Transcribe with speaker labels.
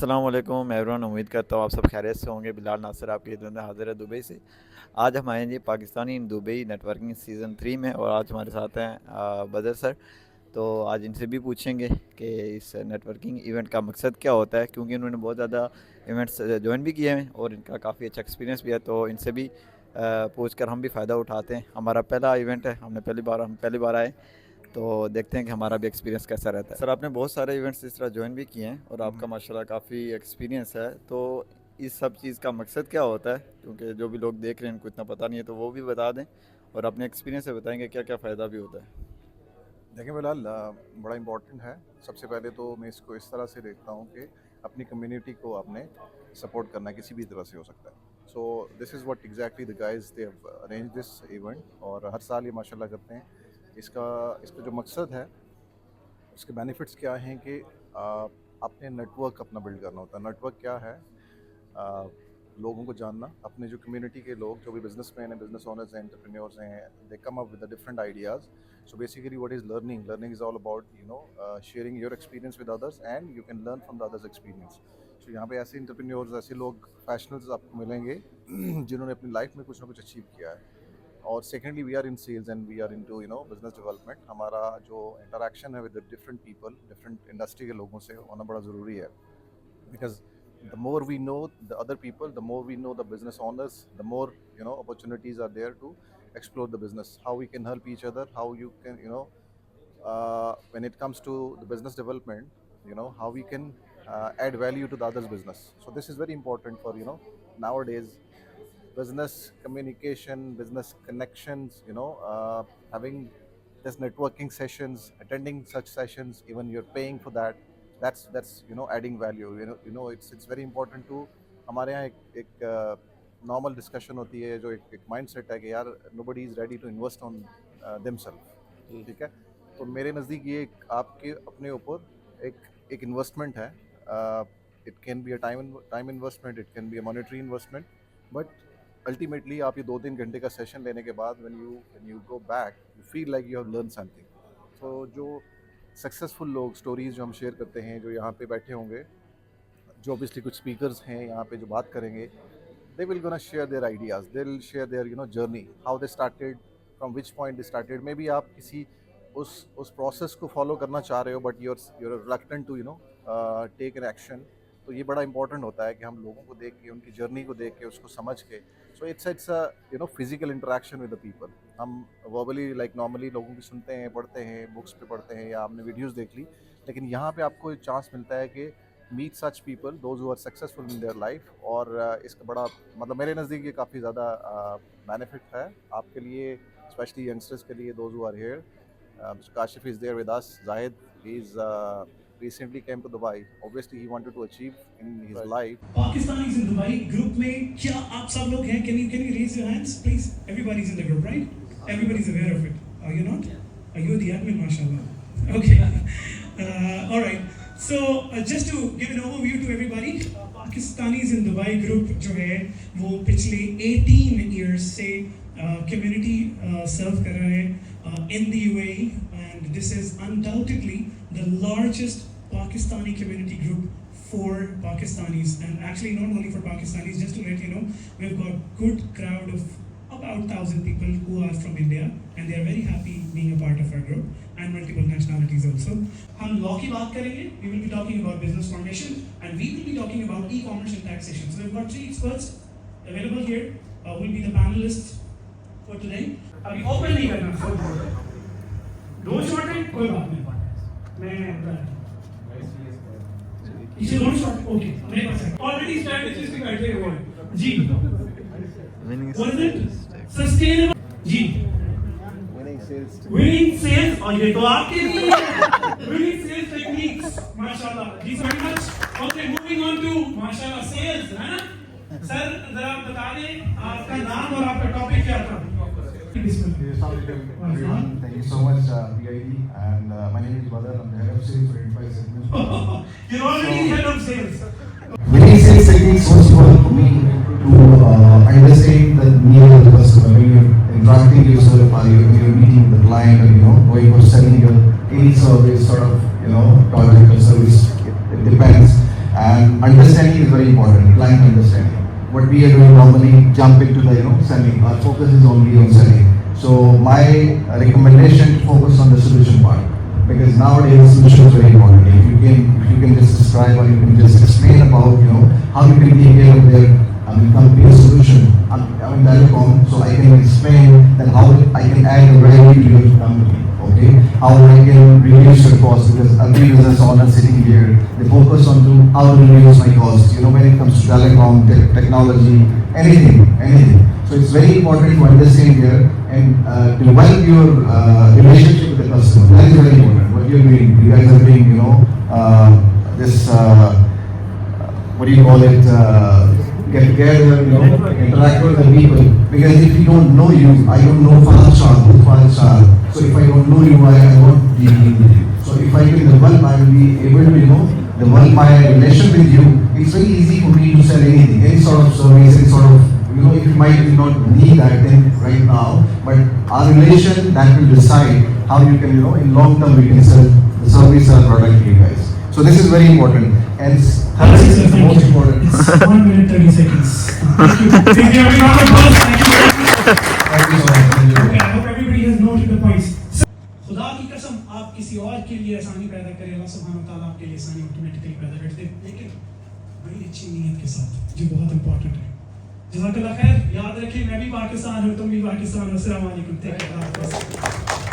Speaker 1: السلام علیکم ایوریون، امید کرتا ہوں آپ سب خیریت سے ہوں گے. بلال ناصر آپ کی خدمت میں حاضر ہے دبئی سے. آج ہم آئے ہیں جی Pakistani in Dubai networking season 3 میں، اور آج ہمارے ساتھ ہیں بدر سر. تو آج ان سے بھی پوچھیں گے کہ اس نیٹ ورکنگ ایونٹ کا مقصد کیا ہوتا ہے، کیونکہ انہوں نے بہت زیادہ ایونٹس جوائن بھی کیے ہیں اور ان کا کافی اچھا ایکسپیرینس بھی ہے. تو ان سے بھی پوچھ کر ہم بھی فائدہ اٹھاتے ہیں. ہمارا پہلا ایونٹ ہے، ہم پہلی بار آئے، تو دیکھتے ہیں کہ ہمارا بھی ایکسپیرینس کیسا رہتا ہے. سر، آپ نے بہت سارے ایونٹس اس طرح جوائن بھی کیے ہیں اور آپ کا ماشاءاللہ کافی ایکسپیرینس ہے. تو اس سب چیز کا مقصد کیا ہوتا ہے؟ کیونکہ جو بھی لوگ دیکھ رہے ہیں ان کو اتنا پتہ نہیں ہے، تو وہ بھی بتا دیں اور اپنے ایکسپیرینس سے بتائیں گے کیا کیا فائدہ بھی ہوتا ہے.
Speaker 2: دیکھیں بلال، بڑا امپورٹنٹ ہے. سب سے پہلے تو میں اس کو اس طرح سے دیکھتا ہوں کہ اپنی کمیونٹی کو آپ نے سپورٹ کرنا کسی بھی طرح سے ہو سکتا ہے. So this is what exactly the guys they have arrange this event, اور ہر سال یہ ماشاء اللہ کرتے ہیں. اس کا جو مقصد ہے، اس کے بینیفٹس کیا ہیں کہ اپنے نیٹ ورک اپنا بلڈ کرنا ہوتا ہے. نیٹ ورک کیا ہے؟ لوگوں کو جاننا، اپنے جو کمیونٹی کے لوگ جو بھی بزنس مین ہیں، بزنس اونرز ہیں، انٹرپرینیورز ہیں، they come up with different ideas. So basically what is learning? Learning is all about sharing your experience with others, and you can learn from the others' experience. So یہاں پہ ایسے entrepreneurs, ایسے لوگ فیشنلز آپ کو ملیں گے جنہوں نے اپنی لائف میں کچھ نہ کچھ اچیو کیا ہے. اور secondly we are in sales and we are into business development. ہمارا جو انٹریکشن ہے with different people, different industry کے لوگوں سے ہونا بڑا ضروری ہے. Because the more we know the other people, the more we know the business owners, the more opportunities are there to explore the business, how we can help each other, how you can when it comes to the business development, how we can add value to the other's business. So this is very important for nowadays business communication, business connections, having this networking sessions, attending such sessions, even you're paying for that. That's adding value. It's very important to ہمارے یہاں ایک normal discussion ہوتی ہے، جو ایک mind set ہے کہ یار nobody is ready to invest on themselves. ٹھیک ہے، تو میرے نزدیک یہ آپ کے اپنے اوپر ایک انویسٹمنٹ ہے. It can be a time investment, it can be a monetary investment, but ultimately آپ یہ 2-3 گھنٹے کا سیشن لینے کے بعد when you go back, you feel like you have learned something. تو جو سکسیزفل لوگ اسٹوریز جو ہم شیئر کرتے ہیں، جو یہاں پہ بیٹھے ہوں گے، جو obviously کچھ اسپیکرز ہیں یہاں پہ جو بات کریں گے، they will gonna share their ideas, they'll share their journey, how they started, from which point they started. Maybe آپ کسی اس پروسیس کو فالو کرنا چاہ رہے ہو، but you're reluctant to take an action. تو یہ بڑا امپورٹنٹ ہوتا ہے کہ ہم لوگوں کو دیکھ کے، ان کی جرنی کو دیکھ کے، اس کو سمجھ کے. So it's physical interaction with the people. ہم وربلی لائک نارملی لوگوں کی سنتے ہیں، پڑھتے ہیں، بکس پہ پڑھتے ہیں، یا آپ نے ویڈیوز دیکھ لی، لیکن یہاں پہ آپ کو ایک چانس ملتا ہے کہ meet such people those who are successful in their life. اور اس کا بڑا مطلب میرے نزدیک یہ کافی زیادہ بینیفٹ ہے آپ کے لیے، اسپیشلی ینگسٹرس کے لیے. Those who are here, Kashif is there with us. Zahid, he's recently came to Dubai. Obviously he wanted to achieve in his life.
Speaker 3: Pakistanis in Dubai group mein kya aap sab log hain? Can you raise your hands please? Everybody's in the group, right? Everybody's aware of it. Are you not? Are you the admin? Mashallah. Okay. All right. So just to give an overview to everybody, Pakistanis in Dubai group jo hai wo pichle 18 years se community serve kar rahe hain in the UAE, and this is undoubtedly the largest Pakistani community group for Pakistanis, and actually not only for Pakistanis, just to let you know, we've got good crowd of about 1,000 people who are from India, and they are very happy being a part of our group, and multiple nationalities also. Hum law ki baat karenge, we will be talking about business formation, and we will be talking about e-commerce and taxation. So we've got 3 experts available here, will be the panelists for today. ابھی open نہیں کرنا، دو short ہے کوئی بات نہیں، میں اسے دو short okay میرے پاس ہے آلریڈی اسٹریٹجیز بھی بیٹھے ہوئے ہیں جی. What is it? سسٹینیبل جی، وننگ سیلز، اور یہ تو آپ کے لیے وننگ سیلز ٹیکنیکس ماشاءاللہ. جی very much. Okay moving on to ماشاءاللہ سیلز، ہے نا سر؟ ذرا بتا دیں آپ کا نام اور آپ کا ٹاپک کیا تھا.
Speaker 4: Everyone, thank you so much, PID, and my name is Badar. I'm the head of sales for Enterprise segment.
Speaker 3: You're already head of sales.
Speaker 4: Winning sales techniques first of all for me to understand the need of the customer. When you're interacting with yourself, or when you're meeting the client, or going for selling your any service, sort of project or service, it depends. And understanding is very important, client understanding. What we are doing normally, jump into the selling. Our focus is only on selling. So my recommendation to focus on the solution part, because nowadays solution is very important. If you can just describe or you can just explain about how you can take care of their company solution. I'm telecom, so I can explain that how I can add a value to your company. Okay, how I can reduce your cost, because every business owner sitting here, they focus on to how to reduce my cost. When it comes to telecom, technology, anything. So it's very important to understand here and develop your relationship with the customer. That is very important. What you're doing, you guys are doing, this, what do you call it, get together, interact with the people. Because if you don't know you, I don't know Fahad. So if I don't know you, I won't deal with you. So if I can develop, I will be able to, develop my relation with you. It's very easy for me to sell anything, any sort of service, any sort of, if you might not need that thing right now, but our relation, that will decide how you can, in long term, we can sell the service or product to you guys. So this is very important. And
Speaker 3: Thank you, sir.
Speaker 4: is the
Speaker 3: Thank
Speaker 4: most
Speaker 3: you.
Speaker 4: important.
Speaker 3: It's 1 minute 30 seconds. Thank you. Thank you, everyone. Thank you.
Speaker 4: Thank you so much. Thank you.
Speaker 3: Okay, I hope everybody has noted the points. खुदा की कसम आप किसी और के लिए आसानी पैदा करें, अल्लाह सुब्हानहू तआला आपके लिए आसानी ऑटोमेटिकली पैदा कर दे, लेकिन बड़ी अच्छी नीयत के साथ, जो बहुत इंपॉर्टेंट है. जज़ाकल्लाह खैर. याद रखें, मैं भी पाकिस्तान हूँ, तुम भी पाकिस्तान हो. अस्सलाम वालेकुम. Take care.